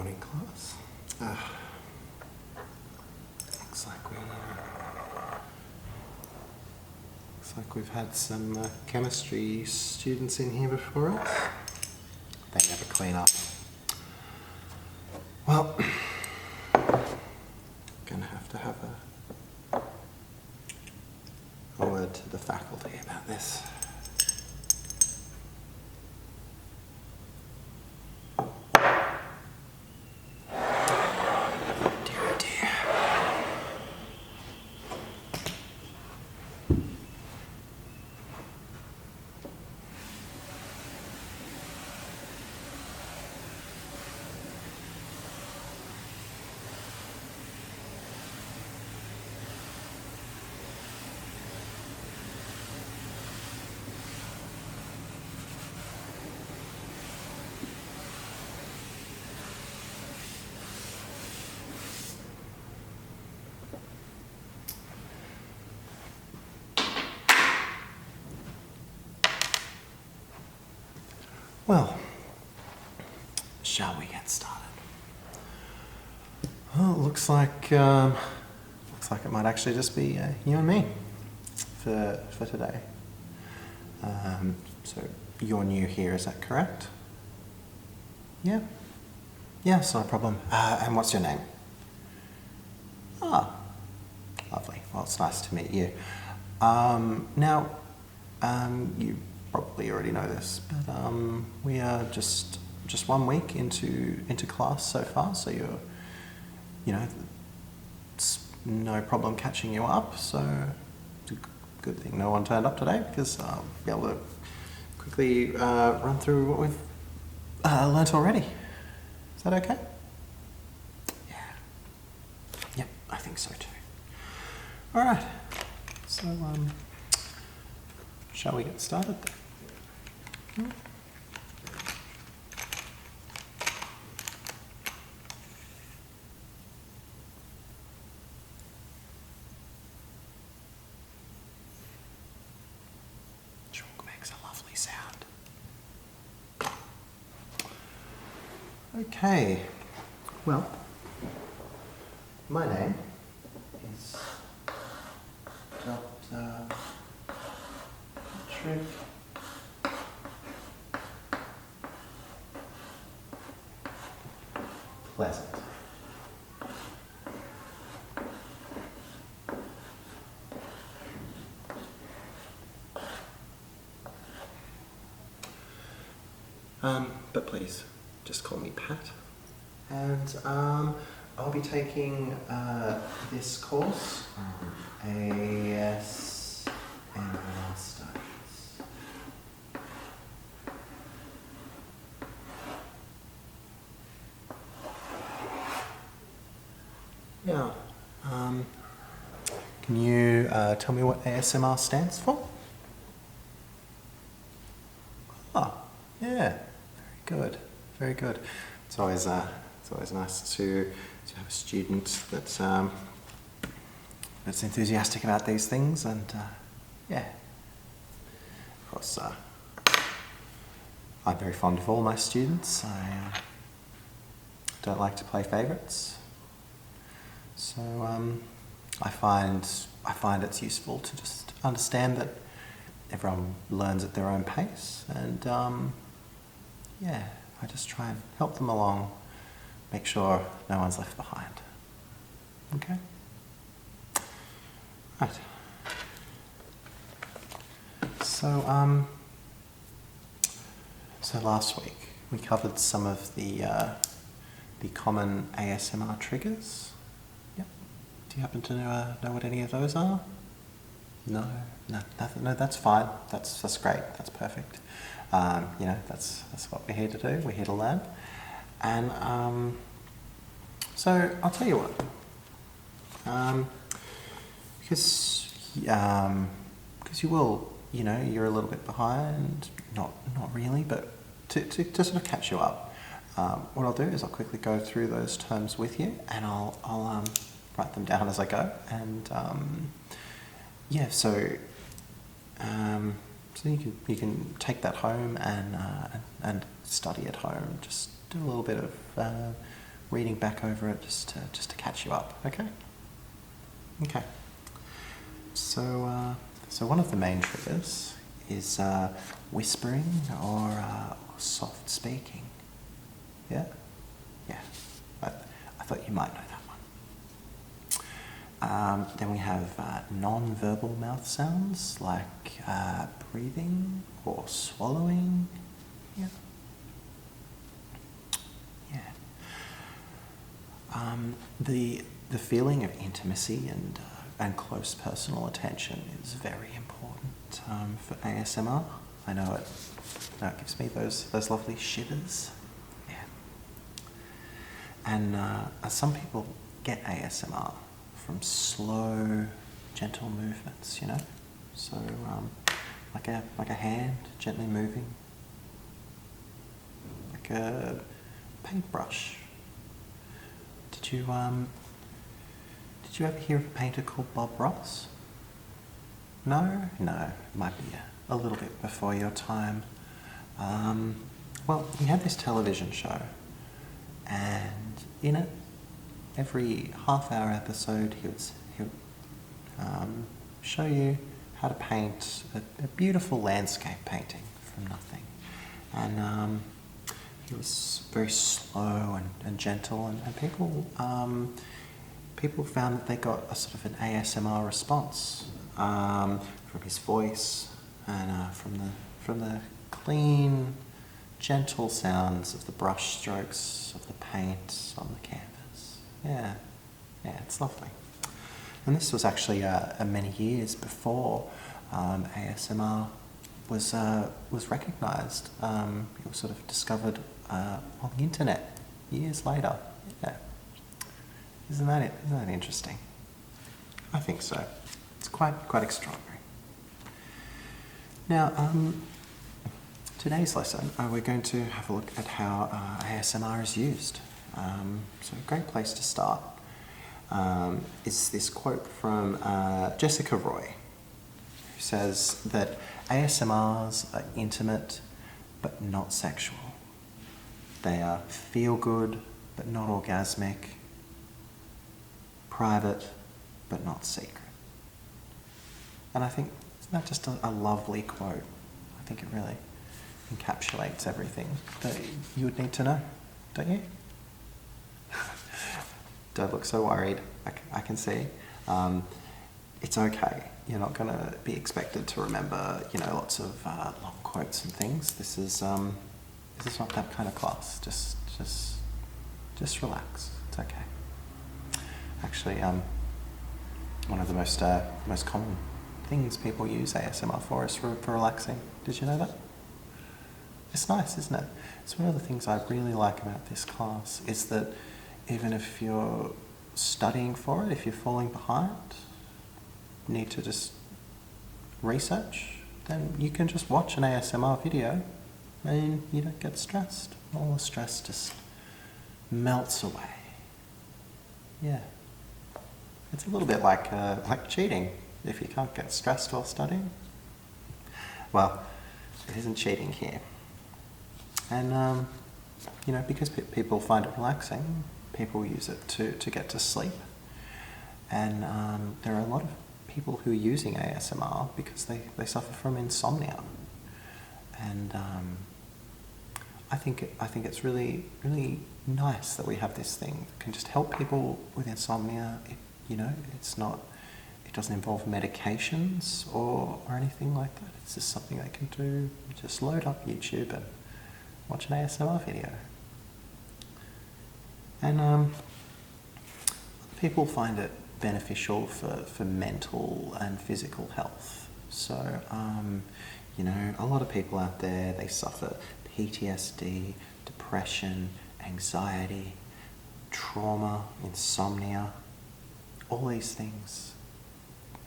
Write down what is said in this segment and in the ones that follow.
morning, class. Looks like we've had some chemistry students in here before us. They never clean up. Well, gonna have a word to the faculty about this. Well, shall we get started? Well, looks like it might actually just be you and me for today. So you're new here, is that correct? Yeah. Yeah, it's not a problem. And what's your name? Ah, lovely. Well, it's nice to meet you. Now, you probably already know this, but we are just 1 week into class so far, so it's no problem catching you up. So it's a good thing no one turned up today, because I'll be able to quickly run through what we've learnt already. Is that okay? Yeah. Yep, I think so too. All right. So shall we get started then? Chalk makes a lovely sound. Okay, well, my name is Dr. Patrick Pleasant. But please, just call me Pat. And I'll be taking this course, ASMR Studies. Yeah. Can you tell me what ASMR stands for? Ah, yeah. Very good. Very good. It's always nice to have a student that's enthusiastic about these things, and yeah. Of course, I'm very fond of all my students. I don't like to play favourites. So I find it's useful to just understand that everyone learns at their own pace, and yeah, I just try and help them along, make sure no one's left behind. Okay? Right. So so last week we covered some of the common ASMR triggers. Do you happen to know what any of those are? No, nothing. No, that's fine. That's great. That's perfect. That's what we're here to do. We're here to learn. And so I'll tell you what. Because you will, you're a little bit behind. Not really, but to sort of catch you up. What I'll do is I'll quickly go through those terms with you, and I'll write them down as I go, and yeah, so you can take that home and study at home. Just do a little bit of reading back over it just to catch you up. Okay. Okay. So one of the main triggers is whispering or soft speaking. Yeah. Yeah. I thought you might know that one. Then we have non-verbal mouth sounds like breathing or swallowing. Yeah. Yeah. The feeling of intimacy and close personal attention is very important for ASMR. I know it gives me those lovely shivers. Yeah. And some people get ASMR from slow, gentle movements, you know? So like a hand gently moving, like a paintbrush. Did you ever hear of a painter called Bob Ross? No, it might be a little bit before your time. Well, he had this television show, and in it, every half-hour episode, he would show you how to paint a beautiful landscape painting from nothing. And he was very slow and gentle, and people found that they got a sort of an ASMR response from his voice and from the clean, gentle sounds of the brush strokes of the paint on the canvas. Yeah, it's lovely. And this was actually many years before ASMR was recognised. It was sort of discovered on the internet years later. Yeah. Isn't that interesting? I think so. It's quite extraordinary. Now, today's lesson, we're going to have a look at how ASMR is used. So a great place to start is this quote from Jessica Roy, who says that ASMRs are intimate but not sexual. They are feel-good but not orgasmic, private but not secret. And I think, isn't that just a lovely quote? I think it really encapsulates everything that you would need to know, don't you? Don't look so worried. I can see. It's okay. You're not going to be expected to remember, lots of long quotes and things. This is not that kind of class. Just relax. It's okay. Actually, one of the most common things people use ASMR for is for relaxing. Did you know that? It's nice, isn't it? It's one of the things I really like about this class is that even if you're studying for it, if you're falling behind, need to just research, then you can just watch an ASMR video and you don't get stressed. All the stress just melts away. Yeah. It's a little bit like cheating if you can't get stressed while studying. Well, it isn't cheating here. And, because people find it relaxing, people use it to get to sleep. And there are a lot of people who are using ASMR because they suffer from insomnia. And I think it's really, really nice that we have this thing that can just help people with insomnia. It doesn't involve medications or anything like that. It's just something they can do. Just load up YouTube and watch an ASMR video. And people find it beneficial for mental and physical health. So, a lot of people out there, they suffer PTSD, depression, anxiety, trauma, insomnia, all these things.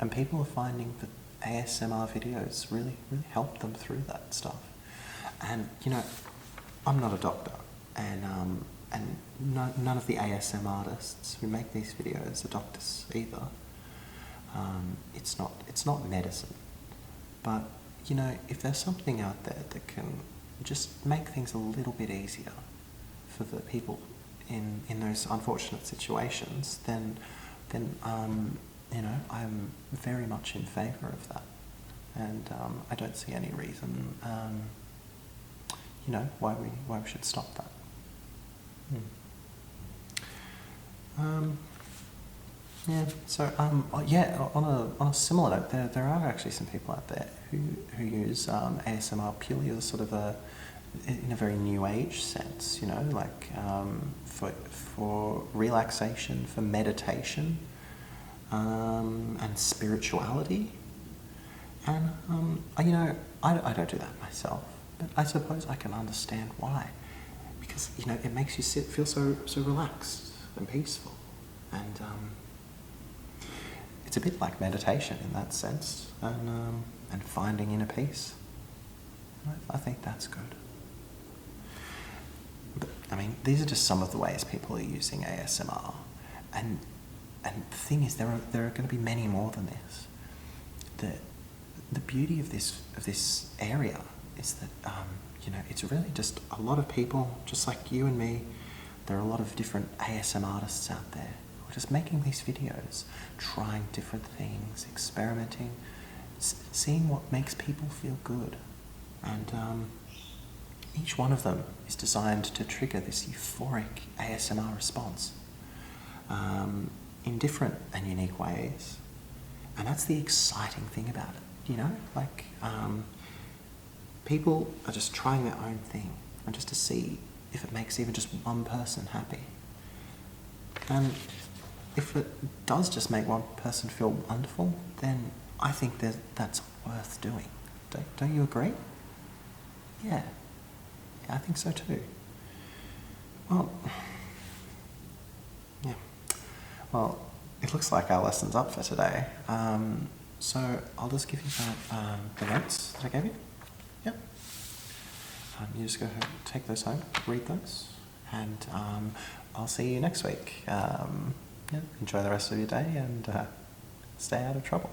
And people are finding that ASMR videos really, really help them through that stuff. And, I'm not a doctor, and none of the ASMR artists who make these videos are doctors either. It's not medicine. But, if there's something out there that can just make things a little bit easier for the people in those unfortunate situations, then I'm very much in favour of that, and I don't see any reason why we should stop that. On a similar note, there are actually some people out there who use ASMR purely as sort of in a very new age sense, like for relaxation, for meditation, and spirituality. And I don't do that myself, but I suppose I can understand why, because it makes you feel so relaxed and peaceful, and it's a bit like meditation in that sense, and finding inner peace. I think that's good. But these are just some of the ways people are using ASMR, and the thing is, there are going to be many more than this. The beauty of this area is that it's really just a lot of people, just like you and me. There are a lot of different ASM artists out there who are just making these videos, trying different things, experimenting, seeing what makes people feel good, and each one of them is designed to trigger this euphoric ASMR response in different and unique ways. And that's the exciting thing about it, people are just trying their own thing, and just to see if it makes even just one person happy. And if it does just make one person feel wonderful, then I think that's worth doing. Don't you agree? Yeah, I think so too. Well, yeah. Well, it looks like our lesson's up for today. So I'll just give you the notes that I gave you. Yep. You just go ahead and take those home, read those, and I'll see you next week. Enjoy the rest of your day, and stay out of trouble.